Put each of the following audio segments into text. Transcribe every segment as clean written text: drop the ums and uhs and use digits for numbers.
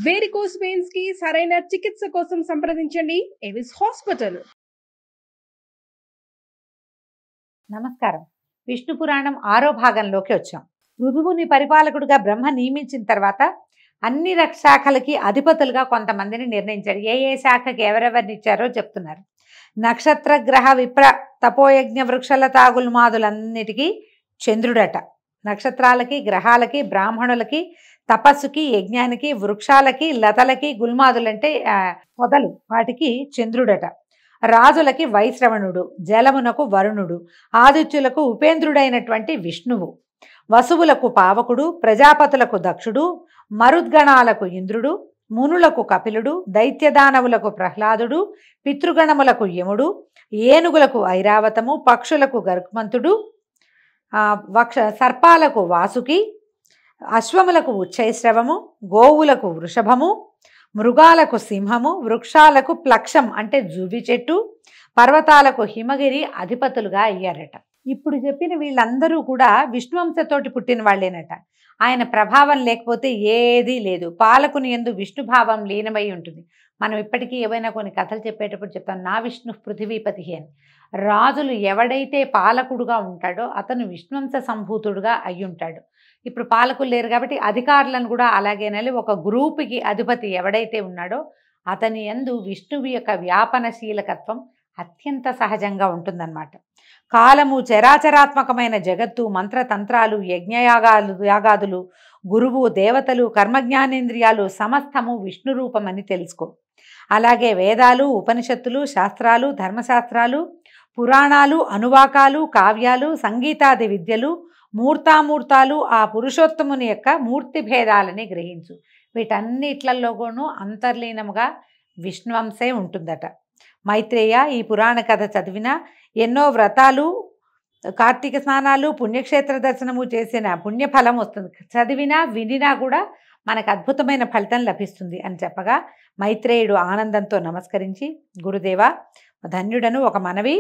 Varicose veins కి సరైన చికిత్స కోసం సంప్రదించండి ఎవిస్ హాస్పిటల్. నమస్కారం. విష్ణు పురాణం 6వ భాగంలోకి వచ్చాం. పృథువుని పరిపాలకుడిగా బ్రహ్మ నియమించిన తర్వాత అన్ని శాఖలకి అధిపతులుగా కొంతమందిని నిర్ణయించాడు. ఏ శాఖకి ఎవరెవరిని ఇచ్చారో చెప్తున్నారు. నక్షత్ర గ్రహ విప్ర తపోయజ్ఞ వృక్షలతా గుల్మాదులన్నిటికీ చంద్రుడట. నక్షత్రాలకి, గ్రహాలకి, బ్రాహ్మణులకి, తపస్సుకి, యజ్ఞానికి, వృక్షాలకి, లతలకి, గుల్మాదులంటే పొదలు, వాటికి చంద్రుడట. రాజులకి వైశ్రవణుడు, జలమునకు వరుణుడు, ఆదిత్యులకు ఉపేంద్రుడైనటువంటి విష్ణువు, వసువులకు పావకుడు, ప్రజాపతులకు దక్షుడు, మరుద్గణాలకు ఇంద్రుడు, మునులకు కపిలుడు, దైత్యదానవులకు ప్రహ్లాదుడు, పితృగణములకు యముడు, ఏనుగులకు ఐరావతము, పక్షులకు గరుత్మంతుడు, సర్పాలకు వాసుకి, అశ్వములకు ఉచ్చైశ్రవము, గోవులకు వృషభము, మృగాలకు సింహము, వృక్షాలకు ప్లక్షం అంటే జువి చెట్టు, పర్వతాలకు హిమగిరి అధిపతులుగా అయ్యారట. ఇప్పుడు చెప్పిన వీళ్ళందరూ కూడా విష్ణువంశతోటి పుట్టిన వాళ్ళేనట. ఆయన ప్రభావం లేకపోతే ఏదీ లేదు. పాలకుని యందు విష్ణుభావం లీనమై ఉంటుంది. మనం ఇప్పటికీ ఏవైనా కొన్ని కథలు చెప్పేటప్పుడు చెప్తాం, నా విష్ణు పృథివీపతి అని. రాజులు ఎవడైతే పాలకుడుగా ఉంటాడో అతను విష్ణువంశ సంభూతుడుగా అయి ఉంటాడు. ఇప్పుడు పాలకులు లేరు కాబట్టి అధికారులను కూడా అలాగేనని ఒక గ్రూపుకి అధిపతి ఎవడైతే ఉన్నాడో అతని యందు విష్ణువు యొక్క వ్యాపనశీలకత్వం అత్యంత సహజంగా ఉంటుందన్నమాట. కాలము, చరాచరాత్మకమైన జగత్తు, మంత్రతంత్రాలు, యాగాదులు, గురువు, దేవతలు, కర్మజ్ఞానేంద్రియాలు సమస్తము విష్ణు రూపమని తెలుసుకో. అలాగే వేదాలు, ఉపనిషత్తులు, శాస్త్రాలు, ధర్మశాస్త్రాలు, పురాణాలు, అనువాకాలు, కావ్యాలు, సంగీతాది విద్యలు, మూర్తామూర్తాలు ఆ పురుషోత్తముని యొక్క మూర్తి భేదాలని గ్రహించు. వీటన్నిట్లలోనూ అంతర్లీనముగా విష్ణువంశే ఉంటుందట. మైత్రేయ, ఈ పురాణ కథ చదివినా, ఎన్నో వ్రతాలు, కార్తీక స్నానాలు, పుణ్యక్షేత్ర దర్శనము చేసిన పుణ్యఫలం వస్తుంది. చదివినా వినినా కూడా మనకు అద్భుతమైన ఫలితం లభిస్తుంది అని చెప్పగా మైత్రేయుడు ఆనందంతో నమస్కరించి, గురుదేవ ధన్యుడను, ఒక మనవి,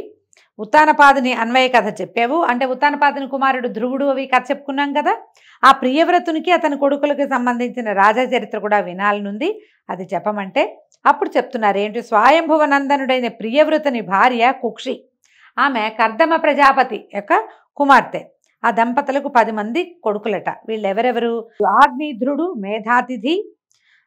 ఉత్తానపాదుని అన్వయ కథ చెప్పావు అంటే ఉత్తానపాదుని కుమారుడు ధ్రువుడు అవి కథ చెప్పుకున్నాం కదా. ఆ ప్రియవ్రతునికి అతని కొడుకులకి సంబంధించిన రాజా చరిత్ర కూడా వినాలనుంది, అది చెప్పమంటే అప్పుడు చెప్తున్నారు. ఏంటి, స్వయంభువనందనుడైన ప్రియవ్రతుని భార్య కుక్షి, ఆమె కర్దమ ప్రజాపతి యొక్క కుమార్తె. ఆ దంపతులకు 10 మంది కొడుకులట. వీళ్ళెవరెవరు? ఆగ్నేధ్రుడు,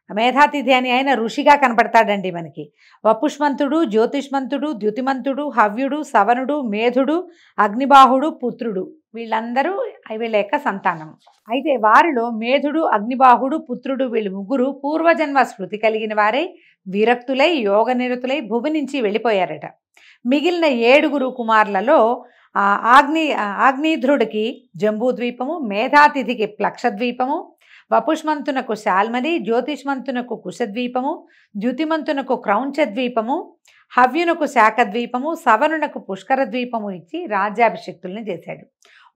మేధాతిథి అని ఆయన ఋషిగా కనపడతాడండి మనకి. వపుష్మంతుడు, జ్యోతిష్మంతుడు, ద్యుతిమంతుడు, హవ్యుడు, సవనుడు, మేధుడు, అగ్నిబాహుడు, పుత్రుడు, వీళ్ళందరూ వీళ్ళ యొక్క సంతానం. అయితే వారిలో మేధుడు, అగ్నిబాహుడు, పుత్రుడు వీళ్ళు ముగ్గురు పూర్వజన్మ స్మృతి కలిగిన వారై విరక్తులై యోగనిరతులై భూమి నుంచి వెళ్ళిపోయారట. మిగిలిన 7 కుమారులలో ఆగ్నేధ్రుడికి జంబూద్వీపము, మేధాతిథికి ప్లక్షద్వీపము, వపుష్మంతునకు శాల్మలి, జ్యోతిష్మంతునకు కుశద్వీపము, ద్యుతిమంతునకు క్రౌంచద్వీపము, హవ్యునకు శాఖద్వీపము, సవనునకు పుష్కర ద్వీపము ఇచ్చి రాజ్యాభిషిక్తుల్ని చేశాడు.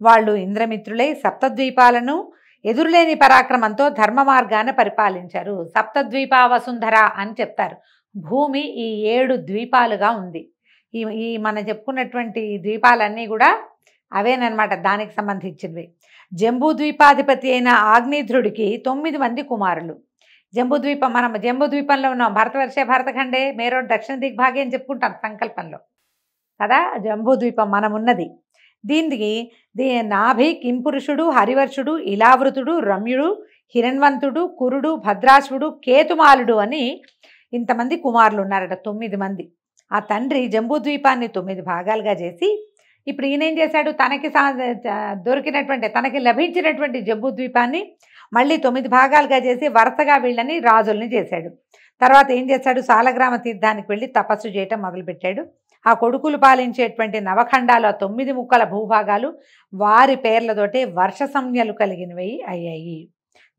వాళ్ళు ఇంద్రమిత్రులై సప్తద్వీపాలను ఎదురులేని పరాక్రమంతో ధర్మ మార్గాన పరిపాలించారు. సప్తద్వీపా వసుంధర అని చెప్తారు. భూమి ఈ 7 ద్వీపాలుగా ఉంది. ఈ మనం చెప్పుకున్నటువంటి ద్వీపాలన్నీ కూడా అవేనమాట, దానికి సంబంధించినవి. జంబూద్వీపాధిపతి అయిన ఆగ్నేధ్రుడికి 9 మంది కుమారులు. మనం జంబూద్వీపంలో ఉన్నాం. భరతఖండే మేరోడ్ దక్షిణ దిగ్భాగే అని చెప్పుకుంటాం సంకల్పంలో కదా. జంబూద్వీపం మనం ఉన్నది. దీనికి నాభి, కింపురుషుడు, హరివర్షుడు, ఇలావృతుడు, రమ్యుడు, హిరణ్వంతుడు, కురుడు, భద్రాశ్వుడు, కేతుమాలుడు అని ఇంతమంది కుమారులు ఉన్నారట. 9 మంది. ఆ తండ్రి జంబూద్వీపాన్ని 9 భాగాలుగా చేసి ఇప్పుడు ఈయనేం చేశాడు, తనకి లభించినటువంటి జంబూద్వీపాన్ని మళ్ళీ 9 భాగాలుగా చేసి వరుసగా వీళ్ళని రాజుల్ని చేశాడు. తర్వాత ఏం చేశాడు, సాలగ్రామ తీర్థానికి వెళ్ళి తపస్సు చేయటం మొదలుపెట్టాడు. ఆ కొడుకులు పాలించేటువంటి నవఖండాలు, 9 ముక్కల భూభాగాలు వారి పేర్లతోటే వర్ష సంజ్ఞలు కలిగినవి అయ్యాయి.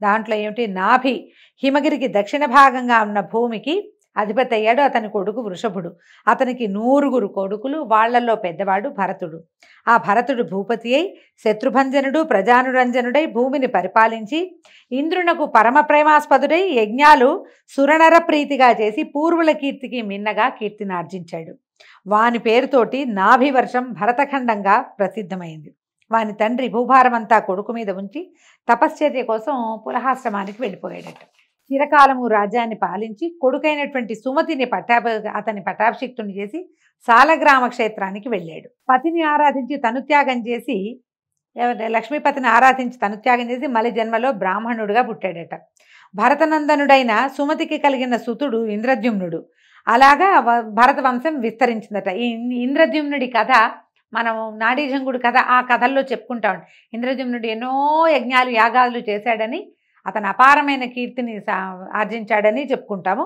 దాంట్లో ఏమిటి, నాభి హిమగిరికి దక్షిణ భాగంగా ఉన్న భూమికి అధిపతి అయ్యాడు. అతని కొడుకు వృషభుడు. అతనికి 100 కొడుకులు. వాళ్లలో పెద్దవాడు భరతుడు. ఆ భరతుడు భూపతి అయి శత్రుభంజనుడు, ప్రజానురంజనుడై భూమిని పరిపాలించి ఇంద్రునకు పరమ ప్రేమాస్పదుడై యజ్ఞాలు సురనర ప్రీతిగా చేసి పూర్వుల కీర్తికి మిన్నగా కీర్తినార్జించాడు. వాని పేరుతోటి నాభివర్షం భరతఖండంగా ప్రసిద్ధమైంది. వాని తండ్రి భూభారమంతా కొడుకు మీద ఉంచి తపశ్చర్య కోసం పులహాశ్రమానికి వెళ్ళిపోయాడట. చిరకాలము రాజ్యాన్ని పాలించి కొడుకైనటువంటి సుమతిని అతని పట్టాభిషిక్తుని చేసి సాలగ్రామ క్షేత్రానికి వెళ్ళాడు. పతిని ఆరాధించి తనుత్యాగం చేసి లక్ష్మీపతిని ఆరాధించి తనుత్యాగం చేసి మలి జన్మలో బ్రాహ్మణుడుగా పుట్టాడట. భరతనందనుడైన సుమతికి కలిగిన సుతుడు ఇంద్రద్యుమ్నుడు. అలాగా భరత వంశం విస్తరించిందట. ఈ ఇంద్రద్యుమ్నుడి కథ మనం నాడీజంగుడు కథ ఆ కథల్లో చెప్పుకుంటా ఉంటాం. ఇంద్రద్యుమ్నుడు ఎన్నో యజ్ఞాలు యాగాలు చేశాడని, అతను అపారమైన కీర్తిని ఆర్జించాడని చెప్పుకుంటాము.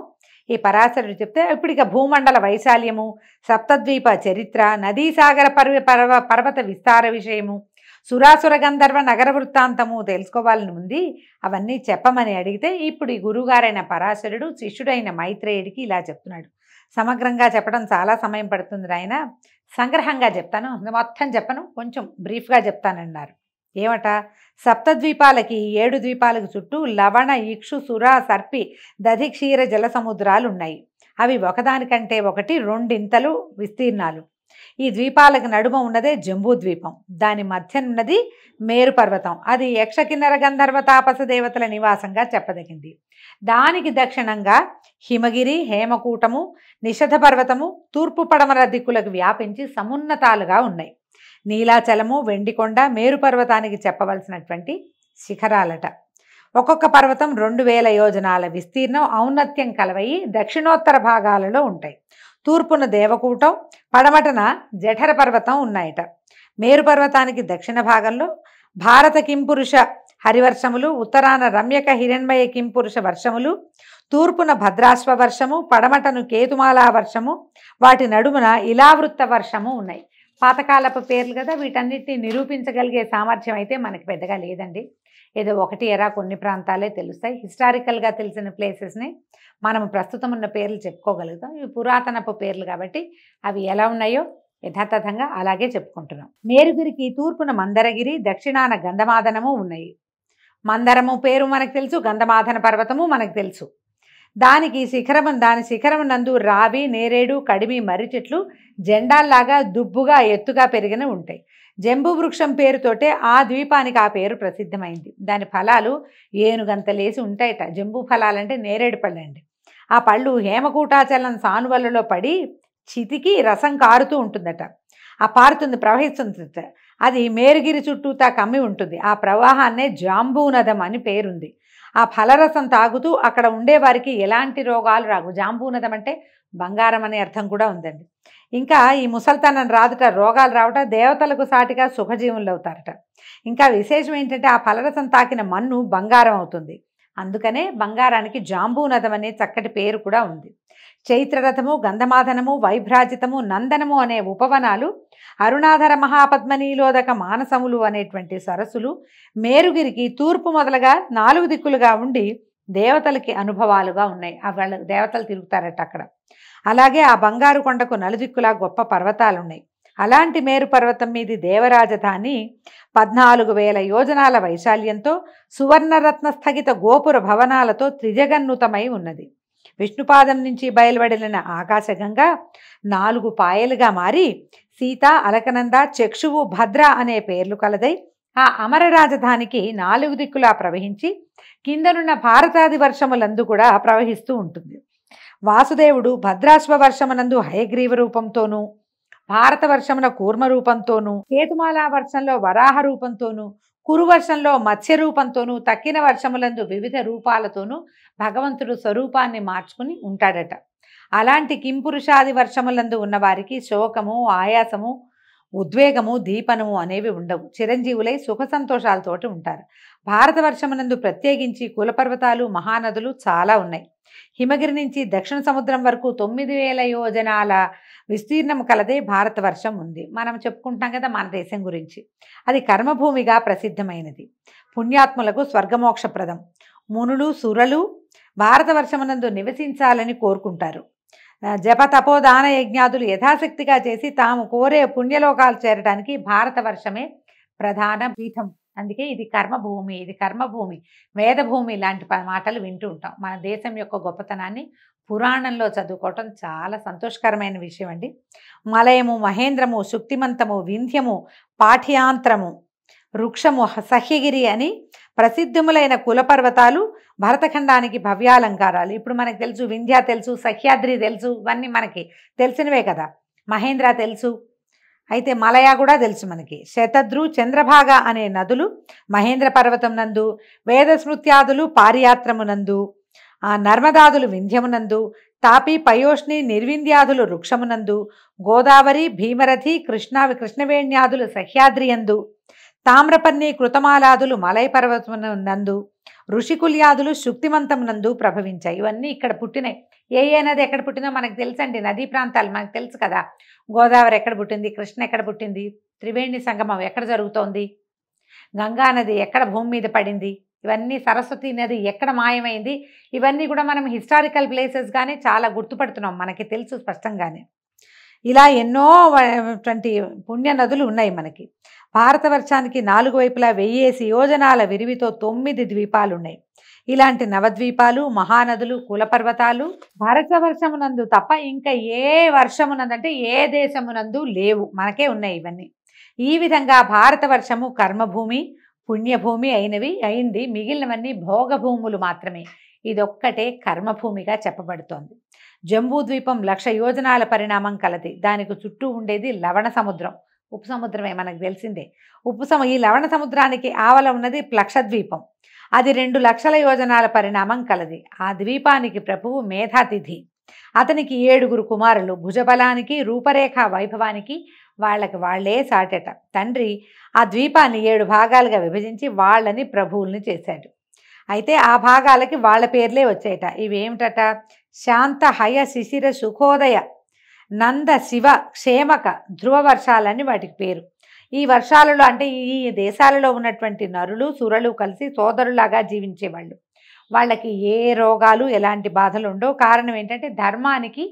ఈ పరాశరుడు చెప్తే ఇప్పుడు ఇక భూమండల వైశాల్యము, సప్తద్వీప చరిత్ర, నదీసాగర పర్వత విస్తార విషయము, సురాసుర గంధర్వ నగర వృత్తాంతము తెలుసుకోవాలని ఉంది. అవన్నీ చెప్పమని అడిగితే ఇప్పుడు ఈ గురువుగారైన పరాశరుడు శిష్యుడైన మైత్రేయుడికి ఇలా చెప్తున్నాడు. సమగ్రంగా చెప్పడం చాలా సమయం పడుతుంది ఆయన, సంగ్రహంగా చెప్తాను, మొత్తం చెప్పను, కొంచెం బ్రీఫ్గా చెప్తానన్నారు. ఏమట, సప్తద్వీపాలకి 7 ద్వీపాలకు చుట్టూ లవణ, ఇక్షు, సుర, సర్పి, దధి, క్షీర జల సముద్రాలు ఉన్నాయి. అవి ఒకదానికంటే ఒకటి 2 ఇంతలు విస్తీర్ణాలు. ఈ ద్వీపాలకు నడుమ ఉన్నదే జంబూద్వీపం. దాని మధ్యనున్నది మేరు పర్వతం. అది యక్ష, కిన్నర, గంధర్వ, తాపస దేవతల నివాసంగా చెప్పదగింది. దానికి దక్షిణంగా హిమగిరి, హేమకూటము, నిషధ పర్వతము తూర్పు పడమర దిక్కులకు వ్యాపించి సమున్నతాలుగా ఉన్నాయి. నీలాచలము, వెండికొండ మేరు పర్వతానికి చెప్పవలసినటువంటి శిఖరాలట. ఒక్కొక్క పర్వతం 2000 యోజనాల విస్తీర్ణం, ఔన్నత్యం కలవయి దక్షిణోత్తర భాగాలలో ఉంటాయి. తూర్పున దేవకూటం, పడమటన జఠర పర్వతం ఉన్నాయట. మేరు పర్వతానికి దక్షిణ భాగంలో భారత కింపురుష హరివర్షములు, ఉత్తరాన రమ్యక హిరణ్మయ కింపురుష వర్షములు, తూర్పున భద్రాశ్వ వర్షము, పడమటను కేతుమాలా వర్షము, వాటి నడుమున ఇలావృత్త వర్షము ఉన్నాయి. పాతకాలపు పేర్లు కదా, వీటన్నిటిని నిరూపించగలిగే సామర్థ్యం అయితే మనకి పెద్దగా లేదండి. ఏదో ఒకటి ఎరా కొన్ని ప్రాంతాలే తెలుస్తాయి. హిస్టారికల్గా తెలిసిన ప్లేసెస్ని మనం ప్రస్తుతం ఉన్న పేర్లు చెప్పుకోగలుగుతాం. ఇవి పురాతనపు పేర్లు కాబట్టి అవి ఎలా ఉన్నాయో యథాతథంగా అలాగే చెప్పుకుంటున్నాం. మేరుగిరికి తూర్పున మందరగిరి, దక్షిణాన గంధమాదనము ఉన్నాయి. మందరము పేరు మనకు తెలుసు, గంధమాదన పర్వతము మనకు తెలుసు. దాని శిఖరము నందు రావి, నేరేడు, కడిమి, మర్రి చెట్లు జెండాల్లాగా దుబ్బుగా ఎత్తుగా పెరిగిన ఉంటాయి. జంబూ వృక్షం పేరుతోటే ఆ ద్వీపానికి ఆ పేరు ప్రసిద్ధమైంది. దాని ఫలాలు ఏనుగంతలేసి ఉంటాయట. జంబూ ఫలాలంటే నేరేడు పళ్ళు అండి. ఆ పళ్ళు హేమకూటాచలం సానువలలో పడి చితికి రసం కారుతూ ఉంటుందట. ఆ ప్రవహిస్తుందట. అది మేరుగిరి చుట్టూతా కమ్మి ఉంటుంది. ఆ ప్రవాహాన్నే జాంబూనదం అని పేరుంది. ఆ ఫలరసం తాగుతూ అక్కడ ఉండేవారికి ఎలాంటి రోగాలు రావు. జాంబూనదం అంటే బంగారం అనే అర్థం కూడా ఉందండి. ఇంకా ఈ ముసల్తనం రాదుట, రోగాలు రావట, దేవతలకు సాటిగా సుఖజీవులు అవుతారట. ఇంకా విశేషం ఏంటంటే ఆ ఫలరసం తాకిన మన్ను బంగారం అవుతుంది. అందుకనే బంగారానికి జాంబూనదం అనే చక్కటి పేరు కూడా ఉంది. చైత్రరథము, గంధమాదనము, వైభ్రాజితము, నందనము అనే ఉపవనాలు, అరుణాధర మహాపద్మనీలోదక మానసములు అనేటువంటి సరస్సులు మేరుగిరికి తూర్పు మొదలుగా 4 దిక్కులుగా ఉండి దేవతలకి అనుభవాలుగా ఉన్నాయి. వాళ్ళ దేవతలు తిరుగుతారట అక్కడ. అలాగే ఆ బంగారు కొండకు నలుదిక్కులా గొప్ప పర్వతాలు ఉన్నాయి. అలాంటి మేరు పర్వతం మీది దేవరాజధాని 14,000 యోజనాల వైశాల్యంతో సువర్ణరత్న స్థగిత గోపుర భవనాలతో త్రిజగన్నుతమై ఉన్నది. విష్ణుపాదం నుంచి బయలువడిన ఆకాశగంగా 4 పాయలుగా మారి సీత, అలకనంద, చక్షువు, భద్ర అనే పేర్లు కలదై ఆ అమర రాజధానికి 4 దిక్కులా ప్రవహించి కిందనున్న భారతాది వర్షములందు కూడా ప్రవహిస్తూ ఉంటుంది. వాసుదేవుడు భద్రాశ్వ వర్షమునందు హయగ్రీవ రూపంతోనూ, భారత వర్షమున కూర్మ రూపంతోనూ, కేతుమాలా వర్షంలో వరాహ రూపంతోనూ, కురు వర్షంలో మత్స్య రూపంతోనూ, తక్కిన వర్షములందు వివిధ రూపాలతోనూ భగవంతుడు స్వరూపాన్ని మార్చుకుని ఉంటాడట. అలాంటి కింపురుషాది వర్షములందు ఉన్నవారికి శోకము, ఆయాసము, ఉద్వేగము, దీపనము అనేవి ఉండవు. చిరంజీవులై సుఖ సంతోషాలతోటి ఉంటారు. భారతవర్షమునందు ప్రత్యేకించి కులపర్వతాలు, మహానదులు చాలా ఉన్నాయి. హిమగిరి నుంచి దక్షిణ సముద్రం వరకు 9,000 యోజనాల విస్తీర్ణం కలదే భారతవర్షం ఉంది. మనం చెప్పుకుంటాం కదా మన దేశం గురించి. అది కర్మభూమిగా ప్రసిద్ధమైనది. పుణ్యాత్ములకు స్వర్గమోక్షప్రదం. మునులు, సురలు భారతవర్షమునందు నివసించాలని కోరుకుంటారు. జప, తపోదాన యజ్ఞాదులు యథాశక్తిగా చేసి తాము కోరే పుణ్యలోకాలు చేరడానికి భారతవర్షమే ప్రధాన పీఠం. అందుకే ఇది కర్మభూమి, ఇది కర్మభూమి, వేదభూమి లాంటి మాటలు వింటూ ఉంటాం. మన దేశం యొక్క గొప్పతనాన్ని పురాణంలో చదువుకోవటం చాలా సంతోషకరమైన విషయం అండి. మలయము, మహేంద్రము, శుక్తిమంతము, వింధ్యము, పాఠ్యాంత్రము, వృక్షము, సహ్యగిరి అని ప్రసిద్ధములైన కులపర్వతాలు భరతఖండానికి భవ్యాలంకారాలు. ఇప్పుడు మనకు తెలుసు, వింధ్య తెలుసు, సహ్యాద్రి తెలుసు, ఇవన్నీ మనకి తెలిసినవే కదా. మహేంద్ర తెలుసు, అయితే మలయ కూడా తెలుసు మనకి. శతద్రు, చంద్రభాగ అనే నదులు మహేంద్ర పర్వతం నందు, వేదస్మృత్యాదులు పారియాత్రమునందు, నర్మదాదులు వింధ్యమునందు, తాపి, పయోష్ణి, నిర్వింధ్యాదులు వృక్షమునందు, గోదావరి, భీమరథి, కృష్ణవేణ్యాదులు సహ్యాద్రియందు, తామ్రపర్ణి, కృతమాలాదులు మలయ పర్వతమునందు, ఋషికుల్యాదులు శుక్తిమంతమునందు ప్రభవించాయి. ఇవన్నీ ఇక్కడ పుట్టినాయి. ఏ నది ఎక్కడ పుట్టిందో మనకు తెలుసండి. నదీ ప్రాంతాలు మనకు తెలుసు కదా. గోదావరి ఎక్కడ పుట్టింది, కృష్ణ ఎక్కడ పుట్టింది, త్రివేణి సంగమం ఎక్కడ జరుగుతోంది, గంగా నది ఎక్కడ భూమి మీద పడింది, ఇవన్నీ సరస్వతి నది ఎక్కడ మాయమైంది, ఇవన్నీ కూడా మనం హిస్టారికల్ ప్లేసెస్ కానీ చాలా గుర్తుపడుతున్నాం, మనకి తెలుసు స్పష్టంగానే. ఇలా ఎన్నో పుణ్య నదులు ఉన్నాయి మనకి. భారతవర్షానికి 4 వైపులా 1000 యోజనాల విరివితో 9 ద్వీపాలు ఉన్నాయి. ఇలాంటి నవద్వీపాలు, మహానదులు, కులపర్వతాలు భారతవర్షమునందు తప్ప ఇంకా ఏ వర్షమునందంటే ఏ దేశమునందు లేవు, మనకే ఉన్నాయి ఇవన్నీ. ఈ విధంగా భారతవర్షము కర్మభూమి, పుణ్యభూమి అయింది. మిగిలినవన్నీ భోగభూములు మాత్రమే. ఇదొక్కటే కర్మభూమిగా చెప్పబడుతోంది. జంబూద్వీపం 1,00,000 యోజనాల పరిణామం కలది. దానికి చుట్టూ ఉండేది లవణ సముద్రం, ఉపసముద్రమే మనకు తెలిసిందే. ఈ లవణ సముద్రానికి ఆవల ఉన్నది ప్లక్షద్వీపం. అది 2,00,000 యోజనాల పరిణామం కలది. ఆ ద్వీపానికి ప్రభువు మేధాతిథి. అతనికి 7 కుమారులు. భుజబలానికి, రూపరేఖ వైభవానికి వాళ్లే సాటట. తండ్రి ఆ ద్వీపాన్ని 7 భాగాలుగా విభజించి వాళ్ళని ప్రభువుల్ని చేశాడు. అయితే ఆ భాగాలకి వాళ్ళ పేర్లే వచ్చాయట. ఇవేమిటట? శాంత, హయ, శిశిర, సుఖోదయ, నంద, శివ, క్షేమక, ధ్రువ వర్షాలని వాటికి పేరు. ఈ వర్షాలలో అంటే ఈ దేశాలలో ఉన్నటువంటి నరులు, సురలు కలిసి సోదరులాగా జీవించేవాళ్ళు. వాళ్ళకి ఏ రోగాలు, ఎలాంటి బాధలు ఉండవు. కారణం ఏంటంటే ధర్మానికి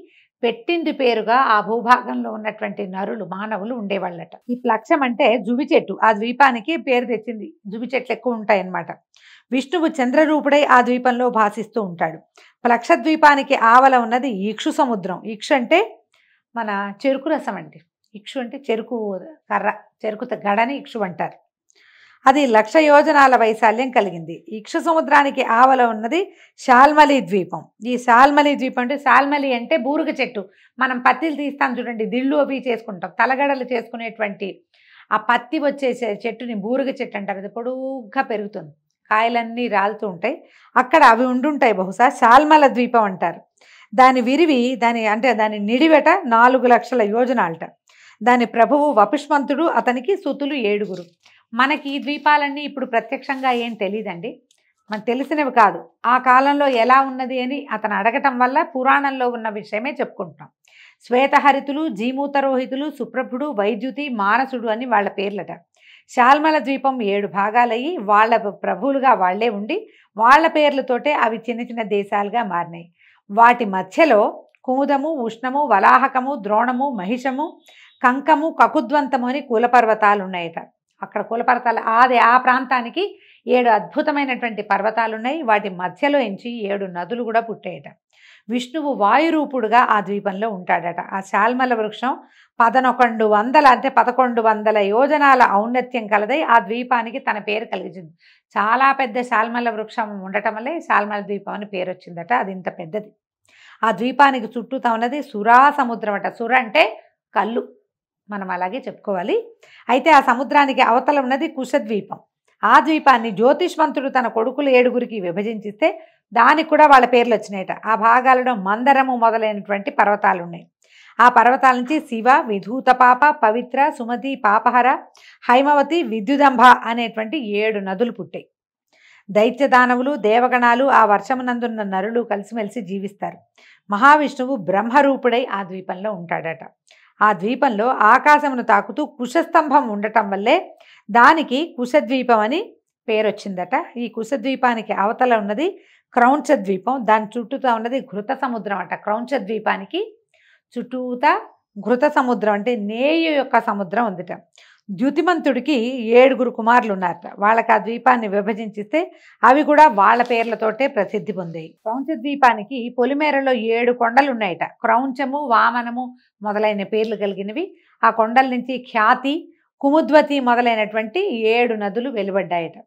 పెట్టింది పేరుగా ఆ భూభాగంలో ఉన్నటువంటి నరులు, మానవులు ఉండేవాళ్ళట. ఈ ప్లక్షం అంటే జువి చెట్టు, ఆ ద్వీపానికి పేరు తెచ్చింది. జువి చెట్లు ఎక్కువ ఉంటాయన్నమాట. విష్ణువు చంద్రరూపుడై ఆ ద్వీపంలో భాసిస్తూ ఉంటాడు. ప్లక్షద్వీపానికి ఆవల ఉన్నది ఇక్షు సముద్రం. ఇక్షు అంటే మన చెరుకు రసం అండి. ఇక్షు అంటే చెరుకు కర్ర, చెరుకు గడని ఇక్షు అంటారు. అది 1,00,000 యోజనాల వైశాల్యం కలిగింది. ఇక్షు సముద్రానికి ఆవల ఉన్నది శాల్మలి ద్వీపం. ఈ శాల్మలి ద్వీపం అంటే, శాల్మలి అంటే బూరుగ చెట్టు. మనం పత్తిలు తీస్తాం చూడండి, దిళ్ళు అవి చేసుకుంటాం, తలగడలు చేసుకునేటువంటి ఆ పత్తి వచ్చే చెట్టుని బూరుగ చెట్టు అంటారు. అది పొడుగ్గా పెరుగుతుంది, కాయలన్నీ రాలుతూ ఉంటాయి. అక్కడ అవి ఉండుంటాయి. బహుశా శాల్మల ద్వీపం అంటారు. దాని విరివి, దాని నిడివెట 4,00,000 యోజనాలట. దాని ప్రభువు వపుష్మంతుడు, అతనికి సుతులు 7. మనకి ఈ ద్వీపాలన్నీ ఇప్పుడు ప్రత్యక్షంగా ఏం తెలియదండి, మనకు తెలిసినవి కాదు. ఆ కాలంలో ఎలా ఉన్నది అని అతను అడగటం వల్ల పురాణంలో ఉన్న విషయమే చెప్పుకుంటున్నాం. శ్వేతహరితులు, జీమూతరోహితులు, సుప్రభుడు, వైద్యుతి, మానసుడు అని వాళ్ళ పేర్లట. శాల్మల ద్వీపం 7 భాగాలయ్యి వాళ్ళ ప్రభువులుగా వాళ్లే ఉండి వాళ్ళ పేర్లతోటే అవి చిన్న చిన్న దేశాలుగా మారినాయి. వాటి మధ్యలో కుముదము, ఉష్ణము, వలాహకము, ద్రోణము, మహిషము, కంకము, కకుద్వంతము అని కులపర్వతాలు ఉన్నాయట. అక్కడ కులపర్వతాలు ఆ ప్రాంతానికి 7 అద్భుతమైనటువంటి పర్వతాలు ఉన్నాయి. వాటి మధ్యలో ఎంచి 7 నదులు కూడా పుట్టాయట. విష్ణువు వాయురూపుడుగా ఆ ద్వీపంలో ఉంటాడట. ఆ శాల్మల వృక్షం 1100 యోజనాల ఔన్నత్యం కలదై ఆ ద్వీపానికి తన పేరు కలిగించింది. చాలా పెద్ద శాల్మల వృక్షం ఉండటం వల్లే శాల్మల ద్వీపం అని పేరు వచ్చిందట. అది ఇంత పెద్దది. ఆ ద్వీపానికి చుట్టూతా ఉన్నది సురా సముద్రం అట. సుర అంటే కళ్ళు, మనం అలాగే చెప్పుకోవాలి. అయితే ఆ సముద్రానికి అవతల ఉన్నది కుశద్వీపం. ఆ ద్వీపాన్ని జ్యోతిష్మంతుడు తన కొడుకులు 7 విభజించిస్తే దానికి కూడా వాళ్ళ పేర్లు వచ్చినాయట. ఆ భాగాలలో మందరము మొదలైనటువంటి పర్వతాలు ఉన్నాయి. ఆ పర్వతాల నుంచి శివ, విధూతపాప, పవిత్ర, సుమతి, పాపహర, హైమవతి, విద్యుదంభ అనేటువంటి 7 నదులు పుట్టాయి. దైత్యదానవులు, దేవగణాలు, ఆ వర్షమునందున్న నరులు కలిసిమెలిసి జీవిస్తారు. మహావిష్ణువు బ్రహ్మరూపుడై ఆ ద్వీపంలో ఉంటాడట. ఆ ద్వీపంలో ఆకాశమును తాకుతూ కుశస్తంభం ఉండటం వల్లే దానికి కుశద్వీపం అని పేరు వచ్చిందట. ఈ కుశద్వీపానికి అవతల ఉన్నది క్రౌంచ ద్వీపం. దాని చుట్టూతా ఉన్నది ఘృత సముద్రం అట. క్రౌంచ ద్వీపానికి చుట్టూతా ఘృత సముద్రం అంటే నేయు యొక్క సముద్రం ఉందిట. ద్యుతిమంతుడికి 7 కుమారులు ఉన్నారట. వాళ్ళకి ఆ ద్వీపాన్ని విభజించిస్తే అవి కూడా వాళ్ళ పేర్లతోటే ప్రసిద్ధి పొందాయి. క్రౌంచ ద్వీపానికి పొలిమేరలో 7 కొండలు ఉన్నాయట. క్రౌంచము, వామనము మొదలైన పేర్లు కలిగినవి. ఆ కొండల నుంచి ఖ్యాతి, కుముద్వతి మొదలైనటువంటి 7 నదులు వెలువడ్డాయట.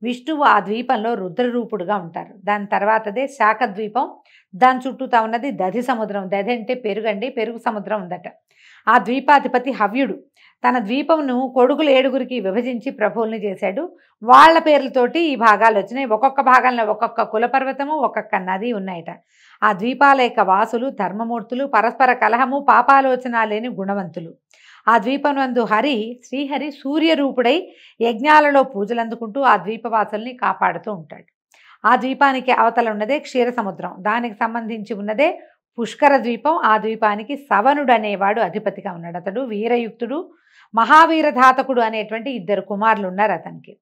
విష్ణువు ఆ ద్వీపంలో రుద్రరూపుడుగా ఉంటారు. దాని తర్వాతదే శాఖద్వీపం, దాని చుట్టూతా ఉన్నది దధి సముద్రం. దధి అంటే పెరుగండి, పెరుగు సముద్రం ఉందట. ఆ ద్వీపాధిపతి హవ్యుడు తన ద్వీపమును కొడుకులు 7గురికి విభజించి ప్రభువుల్ని చేశాడు. వాళ్ళ పేర్లతోటి ఈ భాగాలు వచ్చినాయి. ఒక్కొక్క భాగంలో ఒక్కొక్క కులపర్వతము, ఒక్కొక్క నది ఉన్నాయట. ఆ ద్వీపాల యొక్క వాసులు ధర్మమూర్తులు, పరస్పర కలహము, పాపాలోచన లేని గుణవంతులు. ఆ ద్వీపనందు శ్రీహరి సూర్యరూపుడై యజ్ఞాలలో పూజలు అందుకుంటూ ఆ ద్వీపవాసుల్ని కాపాడుతూ ఉంటాడు. ఆ ద్వీపానికి అవతల ఉన్నదే క్షీర సముద్రం, దానికి సంబంధించి ఉన్నదే పుష్కర ద్వీపం. ఆ ద్వీపానికి సవనుడు అనేవాడు అధిపతిగా ఉన్నాడు. అతడు వీరయుక్తుడు, మహావీరధాతకుడు అనేటువంటి 2 కుమారులు ఉన్నారు అతనికి.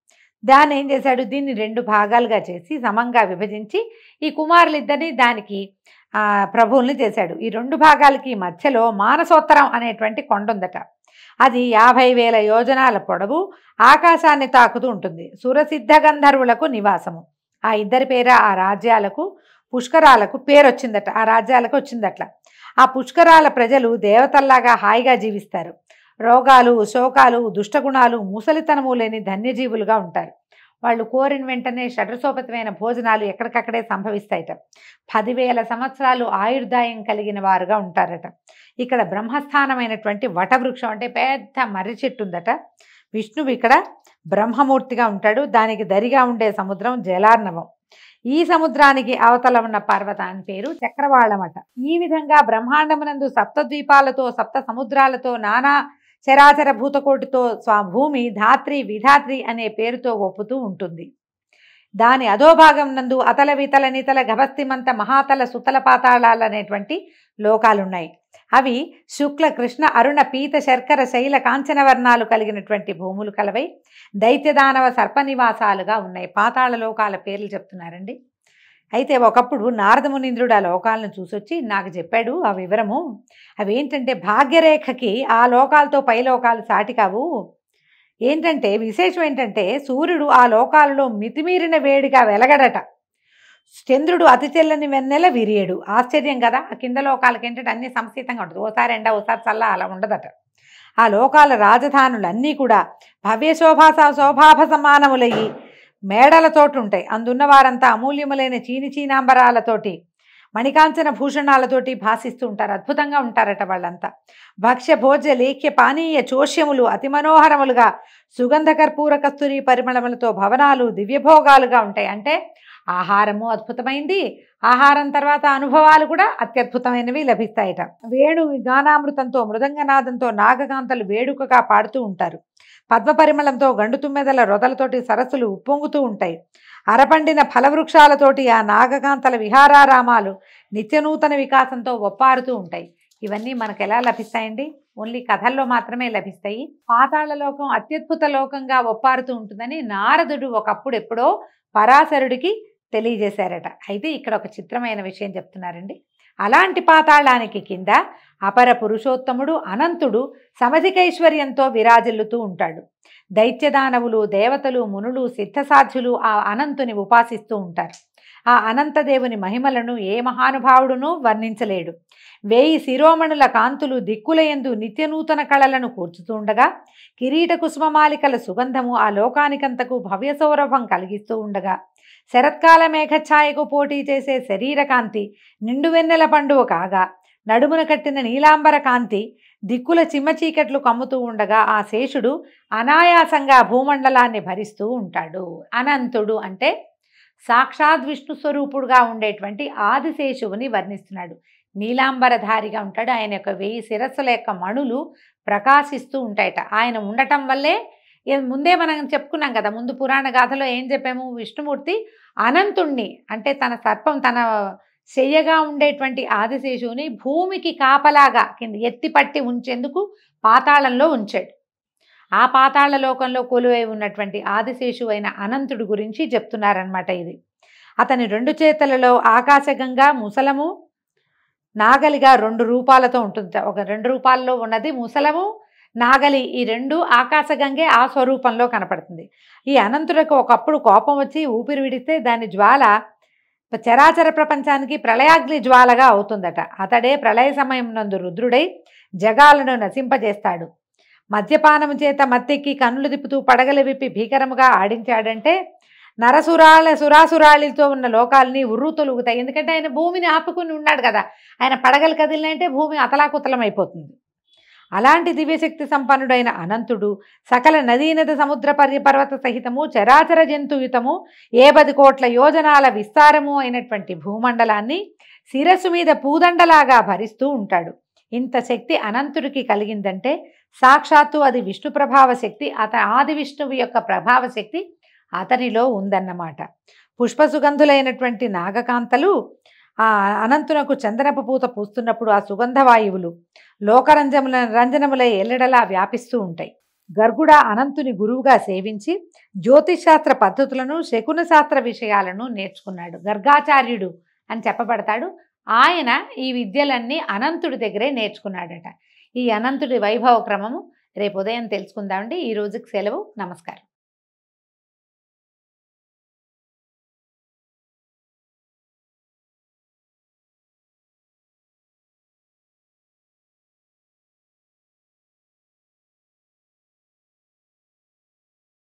దాన్ని ఏం చేశాడు, దీన్ని 2 భాగాలుగా చేసి సమంగా విభజించి ఈ కుమారులిద్దరిని దానికి ప్రభువుల్ని చేశాడు. ఈ 2 భాగాలకి మధ్యలో మానసోత్తరం అనేటువంటి కొండ ఉందట. అది 50,000 యోజనాల పొడవు, ఆకాశాన్ని తాకుతూ ఉంటుంది. సురసిద్ధ గంధర్వులకు నివాసము. ఆ ఇద్దరి పేర ఆ రాజ్యాలకు పుష్కరాలకు పేరు వచ్చిందట. ఆ రాజ్యాలకు వచ్చిందట్లా. ఆ పుష్కరాల ప్రజలు దేవతల్లాగా హాయిగా జీవిస్తారు. రోగాలు, శోకాలు, దుష్టగుణాలు, ముసలితనము లేని ధన్యజీవులుగా ఉంటారు. వాళ్ళు కోరిన వెంటనే షడ్రసోపతమైన భోజనాలు ఎక్కడికక్కడే సంభవిస్తాయట. 10,000 సంవత్సరాలు ఆయుర్దాయం కలిగిన వారుగా ఉంటారట. ఇక్కడ బ్రహ్మస్థానమైనటువంటి వటవృక్షం అంటే పెద్ద మర్రి చెట్టు ఉందట. విష్ణువు ఇక్కడ బ్రహ్మమూర్తిగా ఉంటాడు. దానికి దరిగా ఉండే సముద్రం జలార్ణవం. ఈ సముద్రానికి అవతల ఉన్న పర్వతాన్ని పేరు చక్రవాళమట. ఈ విధంగా బ్రహ్మాండమునందు సప్తద్వీపాలతో, సప్త సముద్రాలతో, నానా చరాచర భూతకోటితో భూమి ధాత్రి విధాత్రి అనే పేరుతో ఒప్పుతూ ఉంటుంది. దాని అధోభాగం నందు అతల వితల నితల గభస్తిమంత మహాతల సుతల పాతాళాలు అనేటువంటి లోకాలున్నాయి. అవి శుక్ల కృష్ణ అరుణ పీత శర్కర శైల కాంచన వర్ణాలు కలిగినటువంటి భూములు కలవై దైత్యదానవ సర్పనివాసాలుగా ఉన్నాయి. పాతాళ లోకాల పేర్లు చెప్తున్నారండి. అయితే ఒకప్పుడు నారదమునీంద్రుడు ఆ లోకాలను చూసొచ్చి నాకు చెప్పాడు ఆ వివరము. అవేంటంటే భాగ్యరేఖకి ఆ లోకాలతో పై లోకాలు సాటి కావు. ఏంటంటే విశేషం ఏంటంటే సూర్యుడు ఆ లోకాలలో మితిమీరిన వేడిగా వెలగడట. చంద్రుడు అతి తెల్లని వెన్నెల విరియడు. ఆశ్చర్యం కదా. ఆ కింద లోకాలకి ఏంటంటే అన్ని సంస్థితంగా ఉంటుంది. ఓసారి ఎండ ఓసారి చల్ల అలా ఉండదట. ఆ లోకాల రాజధానులన్నీ కూడా భవ్య శోభాభ సమానములయ్యి మేడలతోటి ఉంటాయి. అందున్న వారంతా అమూల్యములైన చీనాంబరాలతోటి మణికాంచన భూషణాలతోటి భాసిస్తూ ఉంటారు. అద్భుతంగా ఉంటారట వాళ్ళంతా. భక్ష్య భోజ్య లేఖ్య పానీయ చోష్యములు అతి మనోహరములుగా సుగంధ కర్పూర కస్తూరి పరిమళములతో భవనాలు దివ్యభోగాలుగా ఉంటాయి. అంటే ఆహారము అద్భుతమైంది, ఆహారం తర్వాత అనుభవాలు కూడా అత్యద్భుతమైనవి లభిస్తాయట. వేణు గానామృతంతో, మృదంగనాదంతో నాగకాంతలు వేడుకగా పాడుతూ ఉంటారు. పద్మ పరిమళంతో గండు తుమ్మెదల రొదలతోటి సరస్సులు ఉప్పొంగుతూ ఉంటాయి. అరపండిన ఫలవృక్షాలతోటి ఆ నాగకాంతల విహారారామాలు నిత్యనూతన వికాసంతో ఒప్పారుతూ ఉంటాయి. ఇవన్నీ మనకు ఎలా లభిస్తాయండి? ఓన్లీ కథల్లో మాత్రమే లభిస్తాయి. పాతాళ లోకం అత్యద్భుత లోకంగా ఒప్పారుతూ ఉంటుందని నారదుడు ఒకప్పుడు ఎప్పుడో పరాశరుడికి తెలియజేశారట. అయితే ఇక్కడ ఒక చిత్రమైన విషయం చెప్తున్నారండి. అలాంటి పాతాళానికి కింద అపర పురుషోత్తముడు అనంతుడు సమధికైశ్వర్యంతో విరాజిల్లుతూ ఉంటాడు. దైత్యదానవులు, దేవతలు, మునులు, సిద్ధసాధ్యులు ఆ అనంతుని ఉపాసిస్తూ ఉంటారు. ఆ అనంతదేవుని మహిమలను ఏ మహానుభావుడునూ వర్ణించలేడు. 1000 శిరోమణుల కాంతులు దిక్కులయందు నిత్యనూతన కళలను కూర్చుతూ ఉండగా కిరీట కుసుమమాలికల సుగంధము ఆ లోకానికంతకు భవ్య సౌరభం కలిగిస్తూ ఉండగా శరత్కాల మేఘఛాయకు పోటీ చేసే శరీరకాంతి నిండువెన్నెల పండువ కాగా నడుమున కట్టిన నీలాంబర కాంతి దిక్కుల చిమ్మచీకట్లు కమ్ముతూ ఉండగా ఆ శేషుడు అనాయాసంగా భూమండలాన్ని భరిస్తూ ఉంటాడు. అనంతుడు అంటే సాక్షాత్ విష్ణు స్వరూపుడుగా ఉండేటువంటి ఆదిశేషువుని వర్ణిస్తున్నాడు. నీలాంబరధారిగా ఉంటాడు. ఆయన యొక్క 1000 శిరస్సుల యొక్క మణులు ప్రకాశిస్తూ ఉంటాయట. ఆయన ఉండటం వల్లే ముందే మనం చెప్పుకున్నాం కదా, ముందు పురాణ గాథలో ఏం చెప్పాము, విష్ణుమూర్తి అనంతుణ్ణి అంటే తన సర్పం తన శయ్యగా ఉండేటువంటి ఆదిశేషువుని భూమికి కాపలాగా కింద ఎత్తిపట్టి ఉంచేందుకు పాతాళంలో ఉంచాడు. ఆ పాతాళ లోకంలో కొలువై ఉన్నటువంటి ఆదిశేషు అయిన అనంతుడి గురించి చెప్తున్నారనమాట. ఇది అతని 2 చేతులలో ఆకాశగంగా ముసలము నాగలిగా 2 రూపాలతో ఉంటుంది. ఒక 2 రూపాల్లో ఉన్నది ముసలము నాగలి, ఈ 2 ఆకాశగంగే ఆ స్వరూపంలో కనపడుతుంది. ఈ అనంతుడికి ఒకప్పుడు కోపం వచ్చి ఊపిరి విడిస్తే దాని జ్వాల చరాచర ప్రపంచానికి ప్రళయాగ్ని జ్వాలగా అవుతుందట. అతడే ప్రళయ సమయం నందు రుద్రుడై జగాలను నశింపజేస్తాడు. మద్యపానము చేత మత్తెక్కి కన్నులు తిప్పుతూ పడగలు విప్పి భీకరముగా ఆడించాడంటే సురాసురాళితో ఉన్న లోకాలని ఉర్రు తొలుగుతాయి. ఎందుకంటే ఆయన భూమిని ఆపుకుని ఉన్నాడు కదా, ఆయన పడగలు కదిలినంటే భూమి అతలాకుతలం అయిపోతుంది. అలాంటి దివ్యశక్తి సంపన్నుడైన అనంతుడు సకల నదీనద సముద్ర పర్వత సహితము చరాచర జంతుయుతము 10 కోట్ల యోజనాల విస్తారము అయినటువంటి భూమండలాన్ని శిరస్సు మీద పూదండలాగా భరిస్తూ ఉంటాడు. ఇంత శక్తి అనంతుడికి కలిగిందంటే సాక్షాత్తు అది విష్ణు ప్రభావ శక్తి, ఆది విష్ణువు యొక్క ప్రభావ శక్తి అతనిలో ఉందన్నమాట. పుష్పసుగంధులైనటువంటి నాగకాంతలు ఆ అనంతునకు చందనపు పూత పూస్తున్నప్పుడు ఆ సుగంధవాయువులు రంజనములై ఎల్లడలా వ్యాపిస్తూ ఉంటాయి. గర్గుడ అనంతుని గురువుగా సేవించి జ్యోతిశాస్త్ర పద్ధతులను శకున శాస్త్ర విషయాలను నేర్చుకున్నాడు. గర్గాచార్యుడు అని చెప్పబడతాడు. ఆయన ఈ విద్యలన్నీ అనంతుడి దగ్గరే నేర్చుకున్నాడట. ఈ అనంతుడి వైభవ క్రమము రేపు ఉదయం తెలుసుకుందామండి. ఈ రోజుకి సెలవు. నమస్కారం.